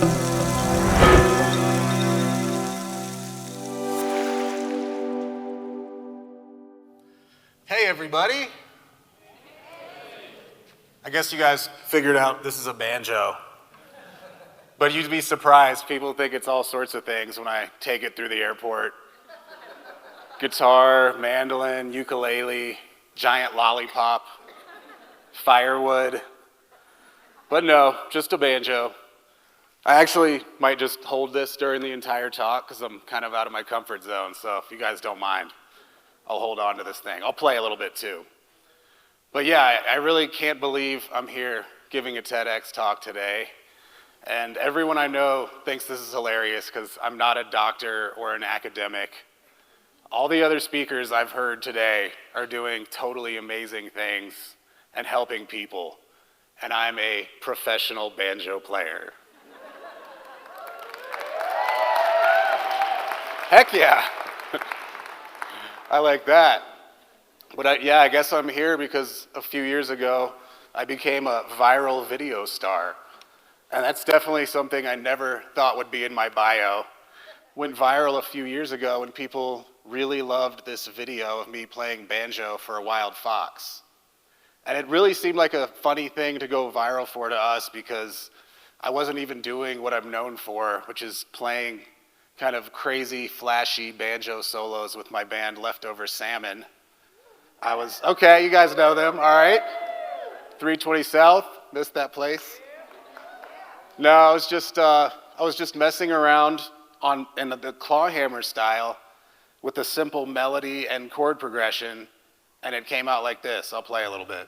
Hey everybody. I guess you guys figured out this is a banjo. But you'd be surprised, people think it's all sorts of things when I take it through the airport. Guitar, mandolin, ukulele, giant lollipop, firewood. But no, just a banjo. I actually might just hold this during the entire talk because I'm kind of out of my comfort zone, so if you guys don't mind, I'll hold on to this thing. I'll play a little bit too. But yeah, I really can't believe I'm here giving a TEDx talk today. And everyone I know thinks this is hilarious because I'm not a doctor or an academic. All the other speakers I've heard today are doing totally amazing things and helping people. And I'm a professional banjo player. Heck yeah. I like that. But I guess I'm here because a few years ago, I became a viral video star. And that's definitely something I never thought would be in my bio. Went viral a few years ago and people really loved this video of me playing banjo for a wild fox. And it really seemed like a funny thing to go viral for to us because I wasn't even doing what I'm known for, which is playing kind of crazy, flashy banjo solos with my band Leftover Salmon. Okay, you guys know them, all right. 320 South, missed that place. No, I was just messing around in the claw hammer style with a simple melody and chord progression, and it came out like this. I'll play a little bit.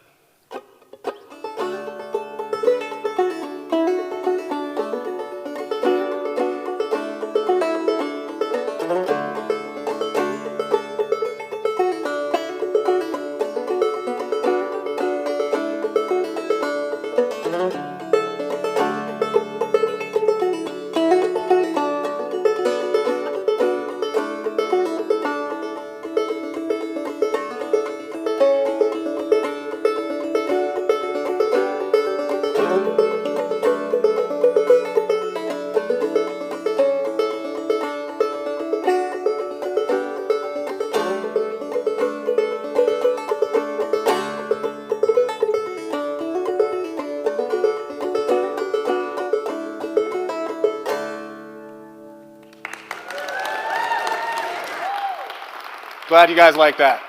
Glad you guys like that.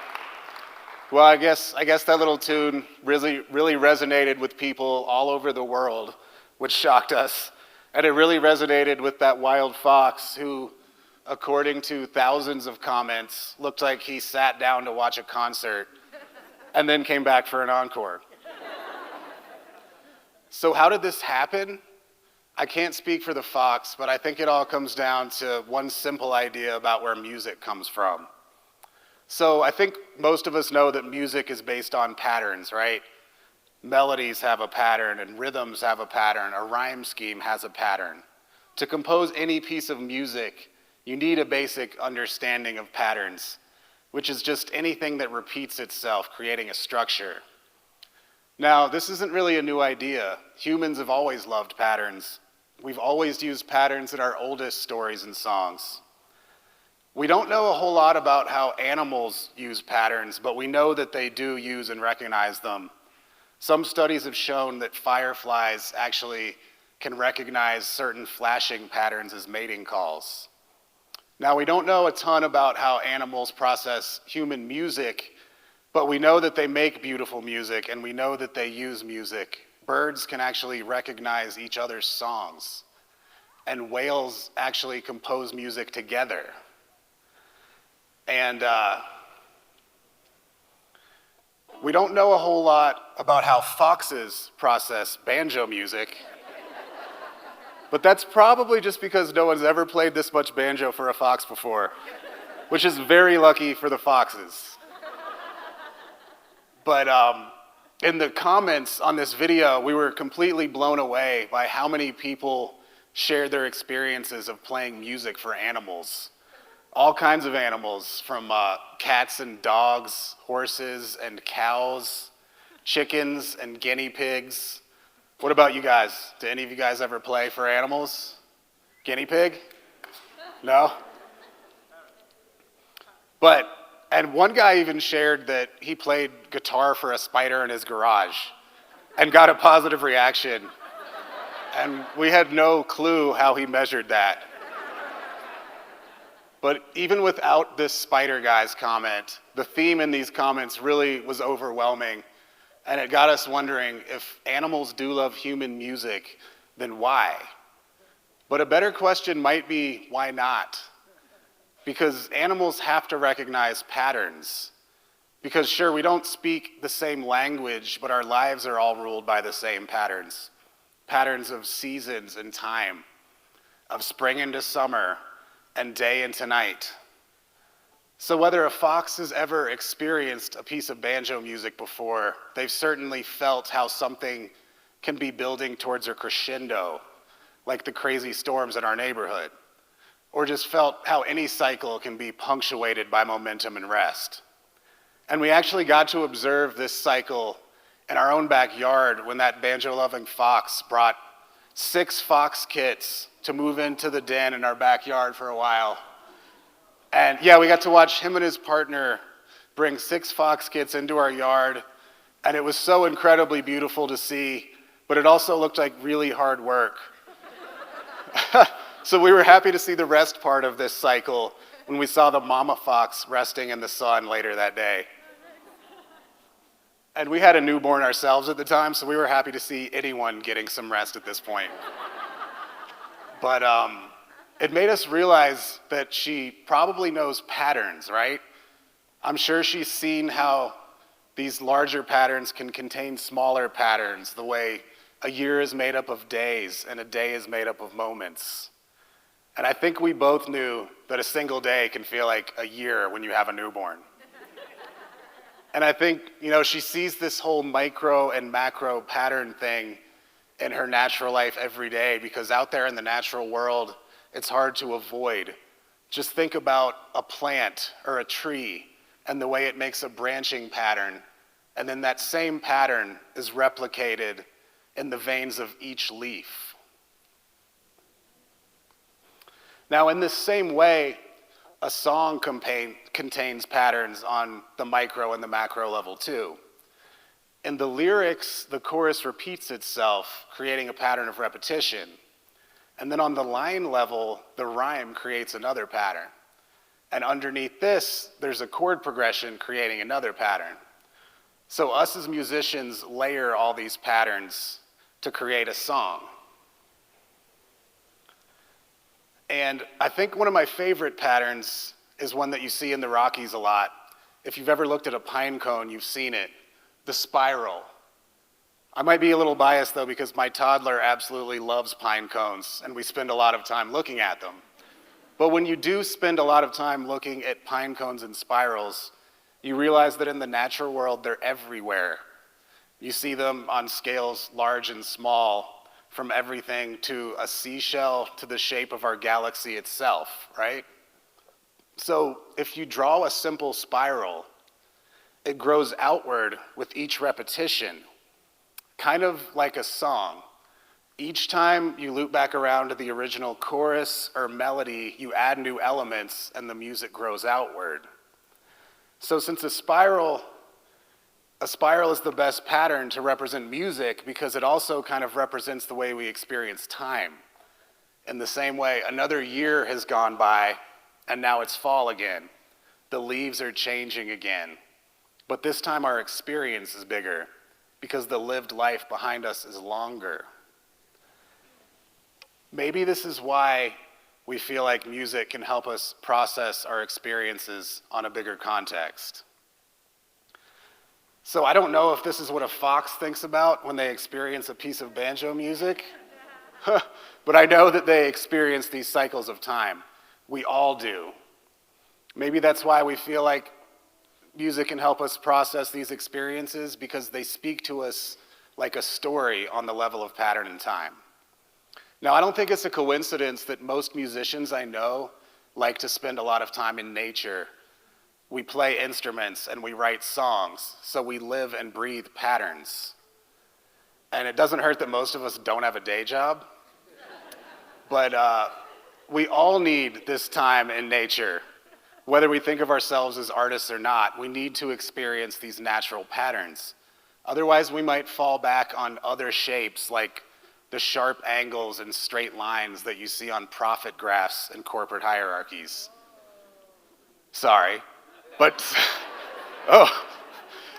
Well, I guess that little tune really resonated with people all over the world, which shocked us. And it really resonated with that wild fox who, according to thousands of comments, looked like he sat down to watch a concert and then came back for an encore. So how did this happen? I can't speak for the fox, but I think it all comes down to one simple idea about where music comes from. So I think most of us know that music is based on patterns, right? Melodies have a pattern and rhythms have a pattern. A rhyme scheme has a pattern. To compose any piece of music, you need a basic understanding of patterns, which is just anything that repeats itself, creating a structure. Now, this isn't really a new idea. Humans have always loved patterns. We've always used patterns in our oldest stories and songs. We don't know a whole lot about how animals use patterns, but we know that they do use and recognize them. Some studies have shown that fireflies actually can recognize certain flashing patterns as mating calls. Now, we don't know a ton about how animals process human music, but we know that they make beautiful music and we know that they use music. Birds can actually recognize each other's songs, and whales actually compose music together. And we don't know a whole lot about how foxes process banjo music, but that's probably just because no one's ever played this much banjo for a fox before, which is very lucky for the foxes. But in the comments on this video, we were completely blown away by how many people shared their experiences of playing music for animals. All kinds of animals, from cats and dogs, horses and cows, chickens and guinea pigs, What about you guys? Do any of you guys ever play for animals? Guinea pig? No? And one guy even shared that he played guitar for a spider in his garage and got a positive reaction. And we had no clue how he measured that. But even without this spider guy's comment, the theme in these comments really was overwhelming. And it got us wondering, if animals do love human music, then why? But a better question might be, why not? Because animals have to recognize patterns. Because sure, we don't speak the same language, but our lives are all ruled by the same patterns. Patterns of seasons and time, of spring into summer, and day into night. So whether a fox has ever experienced a piece of banjo music before, they've certainly felt how something can be building towards a crescendo, like the crazy storms in our neighborhood, or just felt how any cycle can be punctuated by momentum and rest. And we actually got to observe this cycle in our own backyard when that banjo-loving fox brought 6 fox kits to move into the den in our backyard for a while. And yeah, we got to watch him and his partner bring 6 fox kits into our yard, and it was so incredibly beautiful to see, but it also looked like really hard work. So we were happy to see the rest part of this cycle when we saw the mama fox resting in the sun later that day. And we had a newborn ourselves at the time, so we were happy to see anyone getting some rest at this point. But it made us realize that she probably knows patterns, right? I'm sure she's seen how these larger patterns can contain smaller patterns, the way a year is made up of days and a day is made up of moments. And I think we both knew that a single day can feel like a year when you have a newborn. And I think, she sees this whole micro and macro pattern thing in her natural life every day, because out there in the natural world, it's hard to avoid. Just think about a plant or a tree and the way it makes a branching pattern, and then that same pattern is replicated in the veins of each leaf. Now, in this same way, a song contains patterns on the micro and the macro level too. In the lyrics, the chorus repeats itself, creating a pattern of repetition. And then on the line level, the rhyme creates another pattern. And underneath this, there's a chord progression creating another pattern. So us as musicians layer all these patterns to create a song. And I think one of my favorite patterns is one that you see in the Rockies a lot. If you've ever looked at a pine cone, you've seen it, the spiral. I might be a little biased though, because my toddler absolutely loves pine cones and we spend a lot of time looking at them. But when you do spend a lot of time looking at pine cones and spirals, you realize that in the natural world, they're everywhere. You see them on scales large and small, from everything to a seashell to the shape of our galaxy itself, right? So if you draw a simple spiral, it grows outward with each repetition, kind of like a song. Each time you loop back around to the original chorus or melody, you add new elements and the music grows outward. So since a spiral is the best pattern to represent music, because it also kind of represents the way we experience time. In the same way, another year has gone by and now it's fall again. The leaves are changing again. But this time our experience is bigger because the lived life behind us is longer. Maybe this is why we feel like music can help us process our experiences on a bigger context. So I don't know if this is what a fox thinks about when they experience a piece of banjo music, but I know that they experience these cycles of time. We all do. Maybe that's why we feel like music can help us process these experiences, because they speak to us like a story on the level of pattern and time. Now, I don't think it's a coincidence that most musicians I know like to spend a lot of time in nature. We play instruments and we write songs, so we live and breathe patterns. And it doesn't hurt that most of us don't have a day job. But we all need this time in nature. Whether we think of ourselves as artists or not, we need to experience these natural patterns. Otherwise, we might fall back on other shapes like the sharp angles and straight lines that you see on profit graphs and corporate hierarchies. Sorry, but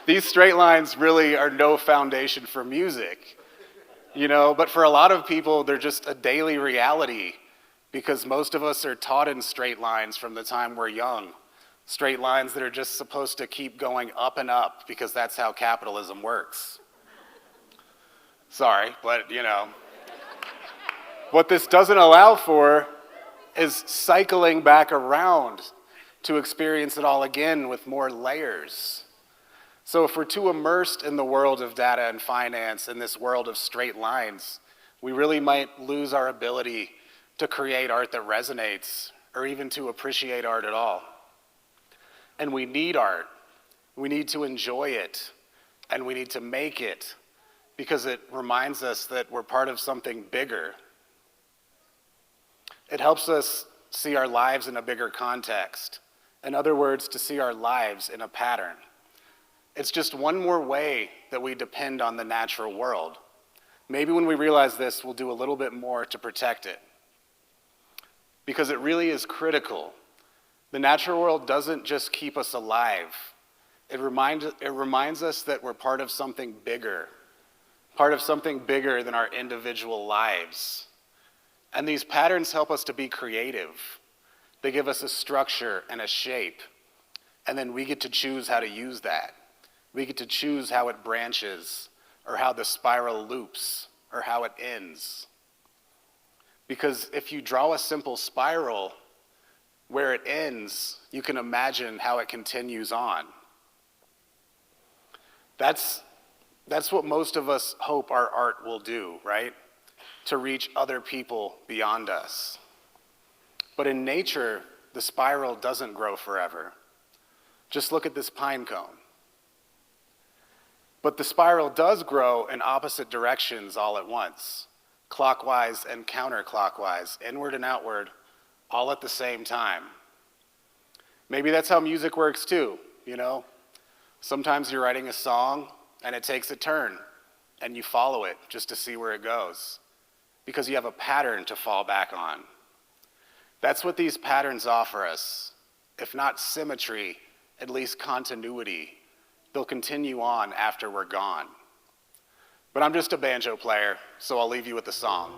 these straight lines really are no foundation for music, but for a lot of people, they're just a daily reality because most of us are taught in straight lines from the time we're young. Straight lines that are just supposed to keep going up and up because that's how capitalism works. Sorry, but what this doesn't allow for is cycling back around to experience it all again with more layers. So if we're too immersed in the world of data and finance, in this world of straight lines, we really might lose our ability to create art that resonates or even to appreciate art at all. And we need art. We need to enjoy it, and we need to make it because it reminds us that we're part of something bigger. It helps us see our lives in a bigger context. In other words, to see our lives in a pattern. It's just one more way that we depend on the natural world. Maybe when we realize this, we'll do a little bit more to protect it. Because it really is critical. The natural world doesn't just keep us alive. It reminds us that we're part of something bigger than our individual lives. And these patterns help us to be creative. They give us a structure and a shape, and then we get to choose how to use that. We get to choose how it branches, or how the spiral loops, or how it ends. Because if you draw a simple spiral, where it ends, you can imagine how it continues on. That's what most of us hope our art will do, right? To reach other people beyond us. But in nature, the spiral doesn't grow forever. Just look at this pine cone. But the spiral does grow in opposite directions all at once, clockwise and counterclockwise, inward and outward, all at the same time. Maybe that's how music works too, Sometimes you're writing a song and it takes a turn and you follow it just to see where it goes because you have a pattern to fall back on. That's what these patterns offer us. If not symmetry, at least continuity. They'll continue on after we're gone. But I'm just a banjo player, so I'll leave you with a song.